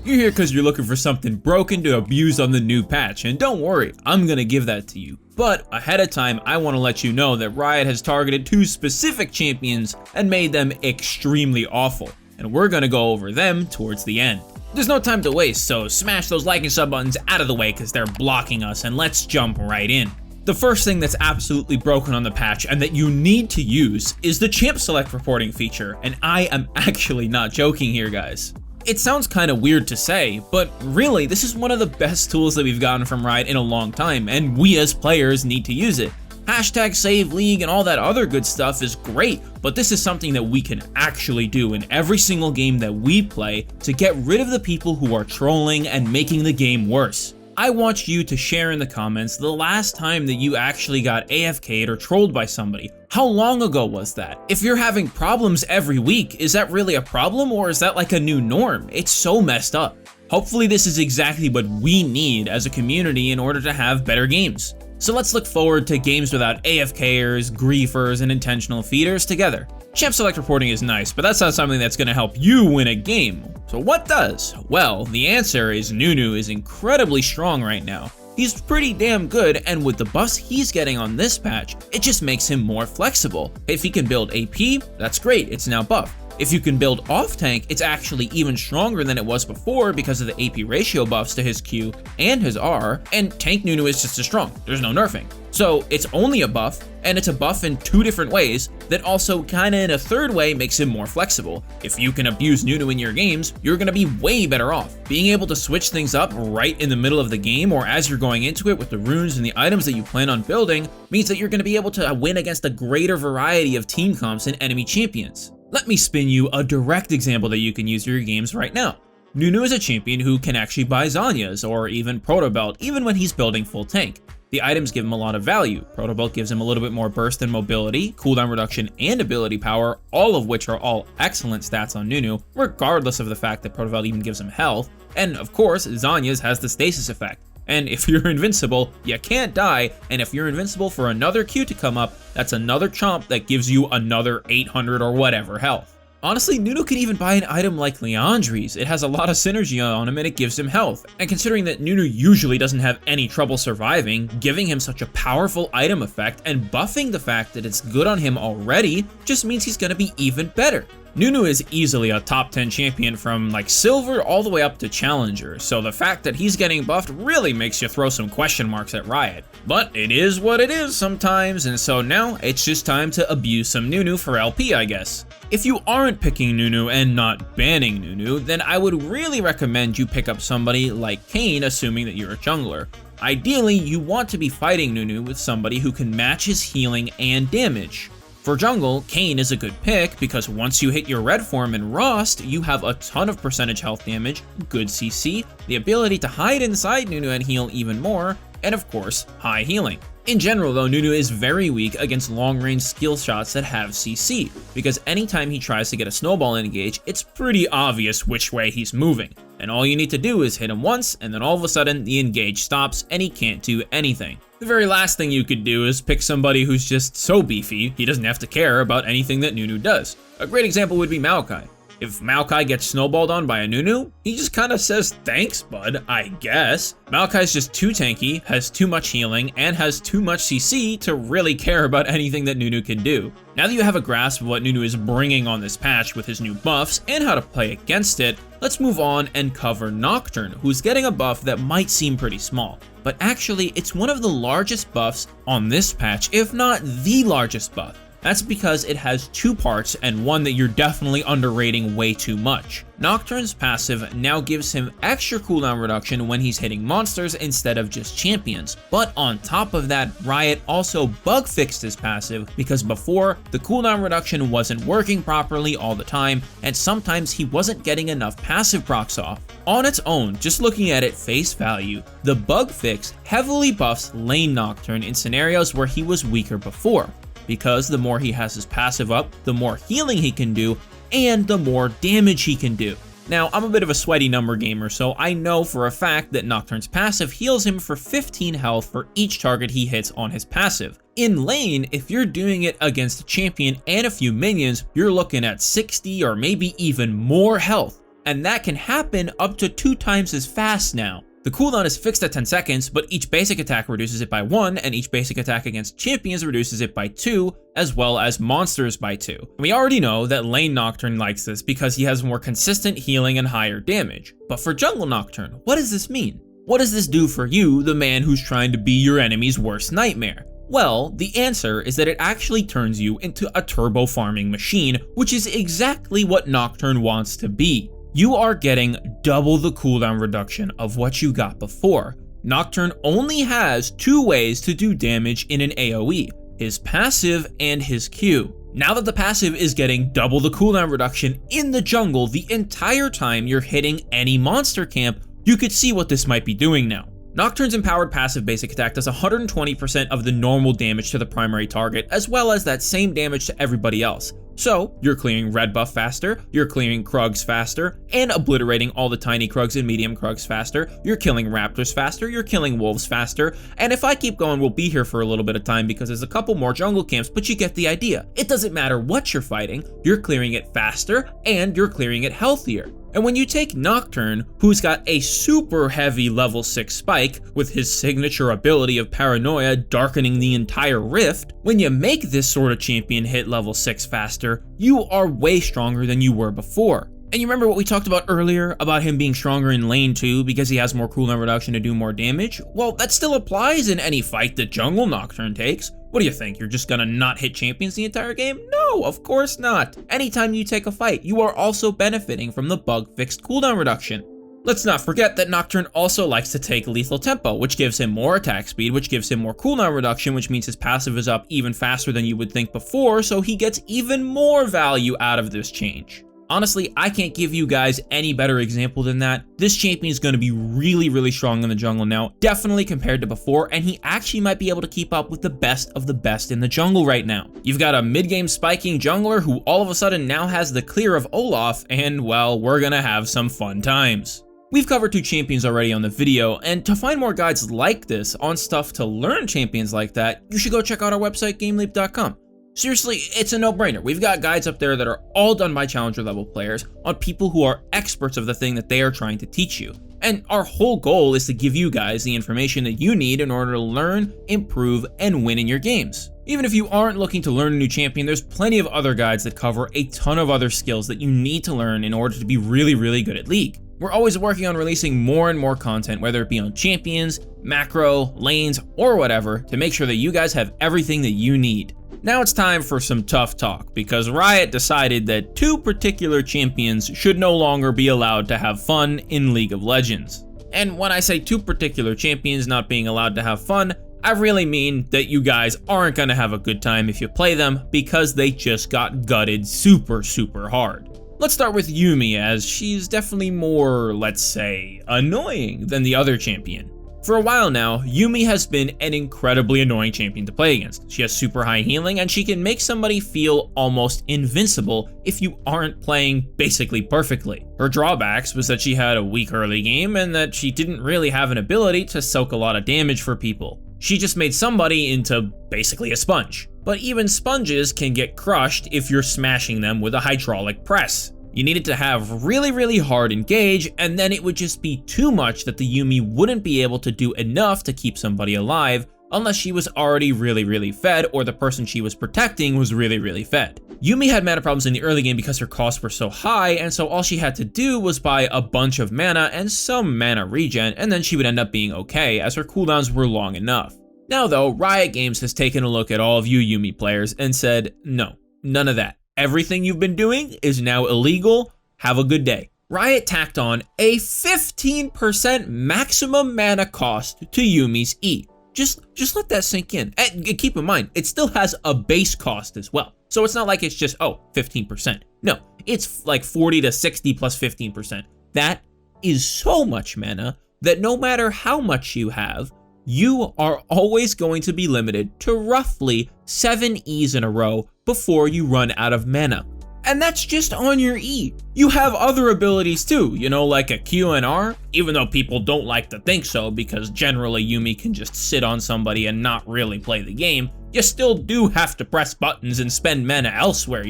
You're here because you're looking for something broken to abuse on the new patch, and don't worry, I'm gonna give that to you. But ahead of time, I want to let you know that Riot has targeted 2 specific champions and made them extremely awful, and we're gonna go over them towards the end. There's no time to waste, so smash those like and sub buttons out of the way because they're blocking us, and let's jump right in. The first thing that's absolutely broken on the patch and that you need to use is the champ select reporting feature, and I am actually not joking here, guys. It sounds kind of weird to say, but really, this is one of the best tools that we've gotten from Riot in a long time, and we as players need to use it. Hashtag save league and all that other good stuff is great, but this is something that we can actually do in every single game that we play to get rid of the people who are trolling and making the game worse. I want you to share in the comments the last time that you actually got AFK'd or trolled by somebody. How long ago was that? If you're having problems every week, is that really a problem, or is that like a new norm? It's so messed up. Hopefully this is exactly what we need as a community in order to have better games. So let's look forward to games without AFKers, griefers, and intentional feeders together. Champ select reporting is nice, but that's not something that's going to help you win a game. So what does? Well, the answer is Nunu is incredibly strong right now. He's pretty damn good, and with the buffs he's getting on this patch, it just makes him more flexible. If he can build AP, that's great, it's now buffed. If you can build off tank, it's actually even stronger than it was before because of the AP ratio buffs to his Q and his R, and tank Nunu is just as strong, there's no nerfing. So it's only a buff, and it's a buff in 2 different ways that also kinda in a third way makes him more flexible. If you can abuse Nunu in your games, you're gonna be way better off. Being able to switch things up right in the middle of the game or as you're going into it with the runes and the items that you plan on building means that you're gonna be able to win against a greater variety of team comps and enemy champions. Let me spin you a direct example that you can use in your games right now. Nunu is a champion who can actually buy Zhonya's or even Proto Belt even when he's building full tank. The items give him a lot of value. Proto Belt gives him a little bit more burst and mobility, cooldown reduction, and ability power, all of which are all excellent stats on Nunu, regardless of the fact that Proto Belt even gives him health. And of course, Zhonya's has the stasis effect. And if you're invincible, you can't die, and if you're invincible for another Q to come up, that's another chomp that gives you another 800 or whatever health. Honestly, Nunu can even buy an item like Liandry's. It has a lot of synergy on him and it gives him health. And considering that Nunu usually doesn't have any trouble surviving, giving him such a powerful item effect and buffing the fact that it's good on him already just means he's gonna be even better. Nunu is easily a top 10 champion from like silver all the way up to challenger, so the fact that he's getting buffed really makes you throw some question marks at Riot. But it is what it is sometimes, and so now it's just time to abuse some Nunu for LP, I guess. If you aren't picking Nunu and not banning Nunu, then I would really recommend you pick up somebody like Kayn, assuming that you're a jungler. Ideally, you want to be fighting Nunu with somebody who can match his healing and damage. For jungle, Kayn is a good pick because once you hit your red form in Rost, you have a ton of percentage health damage, good CC, the ability to hide inside Nunu and heal even more, and of course, high healing. In general though, Nunu is very weak against long-range skill shots that have CC, because anytime he tries to get a snowball engage, it's pretty obvious which way he's moving, and all you need to do is hit him once, and then all of a sudden the engage stops and he can't do anything. The very last thing you could do is pick somebody who's just so beefy, he doesn't have to care about anything that Nunu does. A great example would be Maokai. If Maokai gets snowballed on by a Nunu, he just kind of says, thanks bud, I guess. Maokai's just too tanky, has too much healing, and has too much CC to really care about anything that Nunu can do. Now that you have a grasp of what Nunu is bringing on this patch with his new buffs and how to play against it, let's move on and cover Nocturne, who's getting a buff that might seem pretty small. But actually, it's one of the largest buffs on this patch, if not the largest buff. That's because it has 2 parts and one that you're definitely underrating way too much. Nocturne's passive now gives him extra cooldown reduction when he's hitting monsters instead of just champions. But on top of that, Riot also bug fixed his passive because before, the cooldown reduction wasn't working properly all the time, and sometimes he wasn't getting enough passive procs off. On its own, just looking at it face value, the bug fix heavily buffs lane Nocturne in scenarios where he was weaker before, because the more he has his passive up, the more healing he can do, and the more damage he can do. Now, I'm a bit of a sweaty number gamer, so I know for a fact that Nocturne's passive heals him for 15 health for each target he hits on his passive. In lane, if you're doing it against a champion and a few minions, you're looking at 60 or maybe even more health. and that can happen up to 2 times as fast now. The cooldown is fixed at 10 seconds, but each basic attack reduces it by 1, and each basic attack against champions reduces it by 2, as well as monsters by 2. We already know that Lane Nocturne likes this because he has more consistent healing and higher damage. But for Jungle Nocturne, what does this mean? What does this do for you, the man who's trying to be your enemy's worst nightmare? Well, the answer is that it actually turns you into a turbo farming machine, which is exactly what Nocturne wants to be. You are getting double the cooldown reduction of what you got before. Nocturne only has 2 ways to do damage in an AoE, his passive and his Q. Now that the passive is getting double the cooldown reduction in the jungle the entire time you're hitting any monster camp, you could see what this might be doing now. Nocturne's empowered passive basic attack does 120% of the normal damage to the primary target, as well as that same damage to everybody else. So, you're clearing red buff faster, you're clearing Krugs faster, and obliterating all the tiny Krugs and medium Krugs faster, you're killing raptors faster, you're killing wolves faster, and if I keep going, we'll be here for a little bit of time because there's a couple more jungle camps, but you get the idea. It doesn't matter what you're fighting, you're clearing it faster, and you're clearing it healthier. And when you take Nocturne, who's got a super heavy level 6 spike, with his signature ability of Paranoia darkening the entire rift, when you make this sort of champion hit level 6 faster, you are way stronger than you were before. And you remember what we talked about earlier about him being stronger in lane 2 because he has more cooldown reduction to do more damage? Well, that still applies in any fight that Jungle Nocturne takes. What do you think, you're just gonna not hit champions the entire game? No, of course not. Anytime you take a fight, you are also benefiting from the bug-fixed cooldown reduction. Let's not forget that Nocturne also likes to take lethal tempo, which gives him more attack speed, which gives him more cooldown reduction, which means his passive is up even faster than you would think before, so he gets even more value out of this change. Honestly, I can't give you guys any better example than that. This champion is going to be really strong in the jungle now, definitely compared to before, and he actually might be able to keep up with the best of the best in the jungle right now. You've got a mid-game spiking jungler who all of a sudden now has the clear of Olaf, and well, we're gonna have some fun times. We've covered 2 champions already on the video, and to find more guides like this on stuff to learn champions like that, you should go check out our website, GameLeap.com. Seriously, it's a no-brainer. We've got guides up there that are all done by challenger level players on people who are experts of the thing that they are trying to teach you. And our whole goal is to give you guys the information that you need in order to learn, improve, and win in your games. Even if you aren't looking to learn a new champion, there's plenty of other guides that cover a ton of other skills that you need to learn in order to be really good at League. We're always working on releasing more and more content, whether it be on champions, macro, lanes, or whatever, to make sure that you guys have everything that you need. Now it's time for some tough talk, because Riot decided that 2 particular champions should no longer be allowed to have fun in League of Legends. And when I say 2 particular champions not being allowed to have fun, I really mean that you guys aren't gonna have a good time if you play them, because they just got gutted super hard. Let's start with Yuumi, as she's definitely more, let's say, annoying than the other champion. For a while now, Yuumi has been an incredibly annoying champion to play against. She has super high healing, and she can make somebody feel almost invincible if you aren't playing basically perfectly. Her drawbacks was that she had a weak early game, and that she didn't really have an ability to soak a lot of damage for people. She just made somebody into basically a sponge. But even sponges can get crushed if you're smashing them with a hydraulic press. You needed to have really hard engage, and then it would just be too much that the Yuumi wouldn't be able to do enough to keep somebody alive unless she was already really fed, or the person she was protecting was really fed. Yuumi had mana problems in the early game because her costs were so high, and so all she had to do was buy a bunch of mana and some mana regen, and then she would end up being okay, as her cooldowns were long enough. Now though, Riot Games has taken a look at all of you Yuumi players and said, no, none of that. Everything you've been doing is now illegal. Have a good day. Riot tacked on a 15% maximum mana cost to Yuumi's E. Just let that sink in. And keep in mind, it still has a base cost as well. So it's not like it's just, 15%. No, it's like 40 to 60 plus 15%. That is so much mana that no matter how much you have, you are always going to be limited to roughly 7 E's in a row before you run out of mana. And that's just on your E. You have other abilities too, like a Q and R, even though people don't like to think so because generally Yuumi can just sit on somebody and not really play the game. You still do have to press buttons and spend mana elsewhere,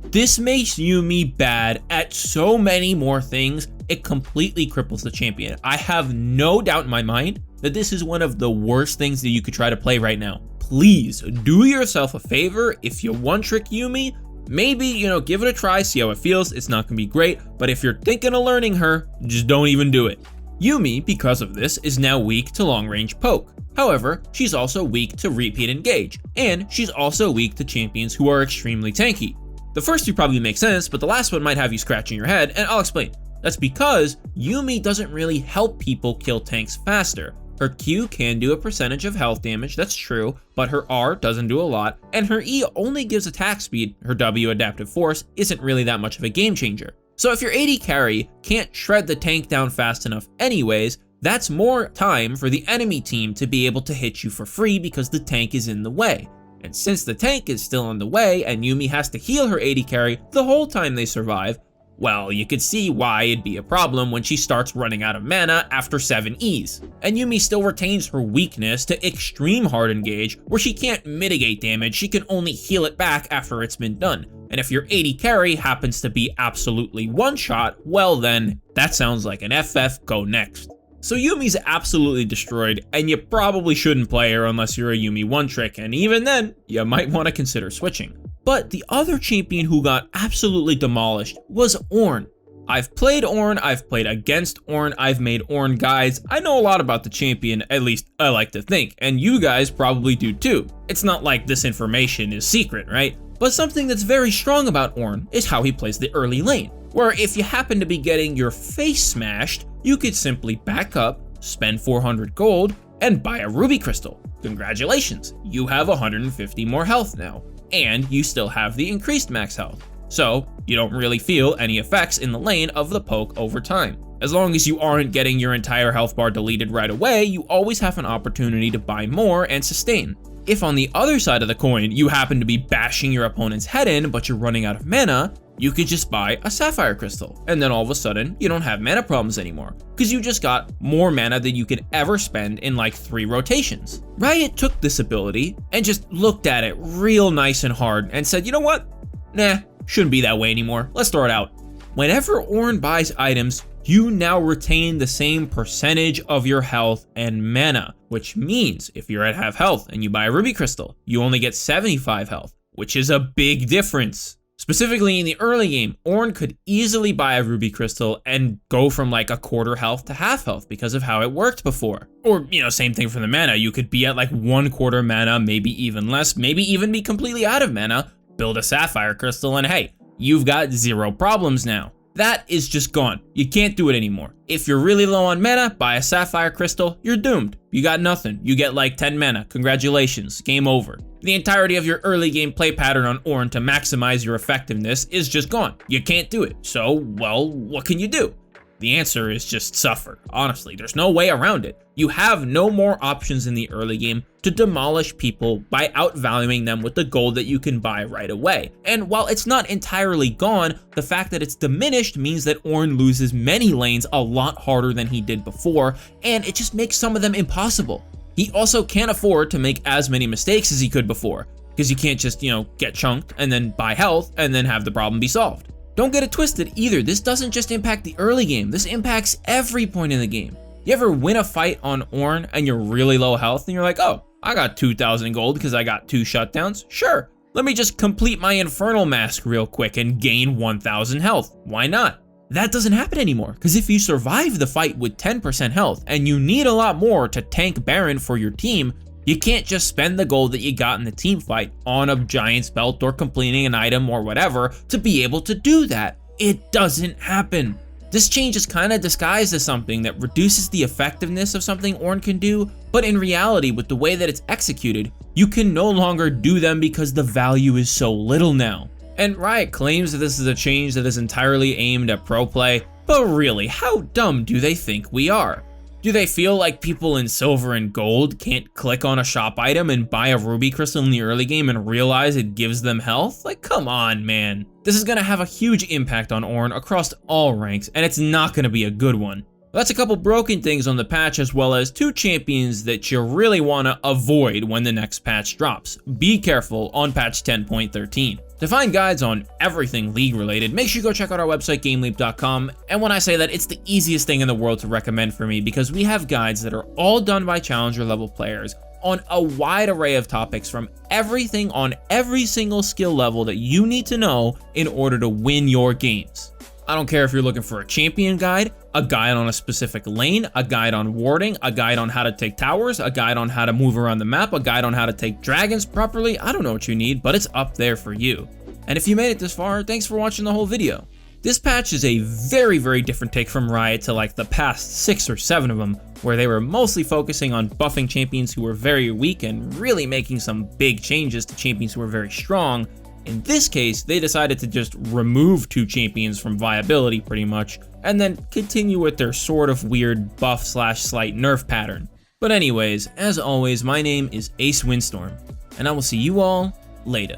This makes Yuumi bad at so many more things, it completely cripples the champion. I have no doubt in my mind that this is one of the worst things that you could try to play right now. Please do yourself a favor. If you one-trick Yuumi, maybe, give it a try, see how it feels. It's not gonna be great, but if you're thinking of learning her, just don't even do it. Yuumi, because of this, is now weak to long-range poke. However, she's also weak to repeat engage, and she's also weak to champions who are extremely tanky. The first two probably make sense, but the last one might have you scratching your head, and I'll explain. That's because Yuumi doesn't really help people kill tanks faster. Her Q can do a percentage of health damage, that's true, but her R doesn't do a lot, and her E only gives attack speed. Her W, adaptive force, isn't really that much of a game changer. So if your AD carry can't shred the tank down fast enough anyways, that's more time for the enemy team to be able to hit you for free because the tank is in the way. And since the tank is still in the way and Yuumi has to heal her AD carry the whole time they survive, well, you could see why it'd be a problem when she starts running out of mana after 7 E's. And Yuumi still retains her weakness to extreme hard engage, where she can't mitigate damage, she can only heal it back after it's been done. And if your AD carry happens to be absolutely one-shot, well then, that sounds like an FF go next. So Yuumi's absolutely destroyed, and you probably shouldn't play her unless you're a Yuumi one-trick, and even then, you might want to consider switching. But the other champion who got absolutely demolished was Ornn. I've played Ornn, I've played against Ornn, I've made Ornn guides. I know a lot about the champion, at least I like to think, and you guys probably do too. It's not like this information is secret, right? But something that's very strong about Ornn is how he plays the early lane, where if you happen to be getting your face smashed, you could simply back up, spend 400 gold, and buy a ruby crystal. Congratulations, you have 150 more health now. And you still have the increased max health. So you don't really feel any effects in the lane of the poke over time. As long as you aren't getting your entire health bar deleted right away, you always have an opportunity to buy more and sustain. If on the other side of the coin, you happen to be bashing your opponent's head in, but you're running out of mana, you could just buy a sapphire crystal. And then all of a sudden, you don't have mana problems anymore, because you just got more mana than you could ever spend in like 3 rotations. Riot took this ability and just looked at it real nice and hard and said, you know what? Nah, shouldn't be that way anymore. Let's throw it out. Whenever Ornn buys items, you now retain the same percentage of your health and mana, which means if you're at half health and you buy a ruby crystal, you only get 75 health, which is a big difference. Specifically in the early game, Ornn could easily buy a ruby crystal and go from like a quarter health to half health because of how it worked before. Or, same thing for the mana. You could be at like 1/4 mana, maybe even less, maybe even be completely out of mana, build a sapphire crystal, and hey, you've got 0 problems now. That is just gone. You can't do it anymore. If you're really low on mana, buy a sapphire crystal, you're doomed. You got nothing. You get like 10 mana. Congratulations, game over. The entirety of your early game play pattern on Ornn to maximize your effectiveness is just gone. You can't do it. So, well, what can you do? The answer is just suffer. Honestly, there's no way around it. You have no more options in the early game to demolish people by outvaluing them with the gold that you can buy right away. And while it's not entirely gone, the fact that it's diminished means that Ornn loses many lanes a lot harder than he did before, and it just makes some of them impossible. He also can't afford to make as many mistakes as he could before, because you can't just, get chunked and then buy health and then have the problem be solved. Don't get it twisted either, this doesn't just impact the early game, this impacts every point in the game. You ever win a fight on Ornn and you're really low health and you're like, oh, I got 2,000 gold because I got 2 shutdowns? Sure, let me just complete my Infernal Mask real quick and gain 1,000 health. Why not? That doesn't happen anymore, because if you survive the fight with 10% health and you need a lot more to tank Baron for your team, you can't just spend the gold that you got in the team fight on a Giant's Belt or completing an item or whatever to be able to do that. It doesn't happen. This change is kind of disguised as something that reduces the effectiveness of something Ornn can do, but in reality, with the way that it's executed, you can no longer do them because the value is so little now. And Riot claims that this is a change that is entirely aimed at pro play, but really, how dumb do they think we are? Do they feel like people in silver and gold can't click on a shop item and buy a ruby crystal in the early game and realize it gives them health? Like, come on, man. This is gonna have a huge impact on Ornn across all ranks, and it's not gonna be a good one. That's a couple broken things on the patch, as well as 2 champions that you really want to avoid when the next patch drops. Be careful on patch 10.13. To find guides on everything League related, make sure you go check out our website GameLeap.com, and when I say that, it's the easiest thing in the world to recommend for me, because we have guides that are all done by challenger level players on a wide array of topics, from everything on every single skill level that you need to know in order to win your games. I don't care if you're looking for a champion guide, a guide on a specific lane, a guide on warding, a guide on how to take towers, a guide on how to move around the map, a guide on how to take dragons properly. I don't know what you need, but it's up there for you. And if you made it this far, thanks for watching the whole video. This patch is a very different take from Riot to like the past 6 or 7 of them, where they were mostly focusing on buffing champions who were very weak and really making some big changes to champions who were very strong. In this case, they decided to just remove 2 champions from viability pretty much, and then continue with their sort of weird buff/slight nerf pattern. But anyways, as always, my name is Ace Windstorm, and I will see you all later.